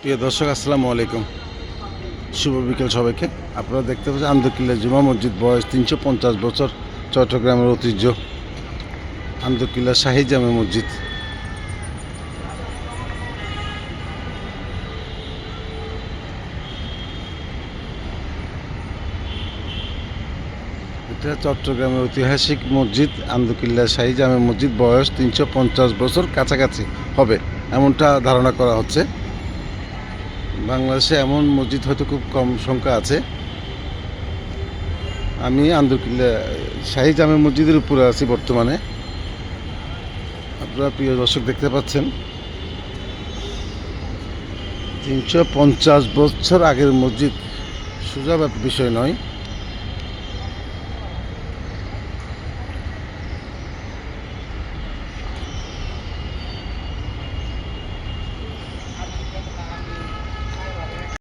প্রিয় দর্শক, আসসালামু আলাইকুম। শুভ বিকেল সবাইকে। আপনারা দেখতে পাচ্ছেন আন্দরকিল্লা জুমা মসজিদ, বয়স 350 বছর, চট্টগ্রামের ঐতিহ্য। আন্দরকিল্লা শাহী জামে মসজিদ। এটা চট্টগ্রামের ঐতিহাসিক মসজিদ আন্দরকিল্লা শাহী জামে মসজিদ, বয়স 350 বছর কাছাকাছি হবে এমনটা ধারণা করা হচ্ছে। বাংলাদেশে এমন মসজিদ হয়তো খুব কম সংখ্যা আছে। আমি আন্দরকিল্লা শাহী জামে মসজিদের উপরে আছি বর্তমানে। আপনারা প্রিয় দর্শক দেখতে পাচ্ছেন 350 বছর আগের মসজিদ সোজা বিষয় নয়।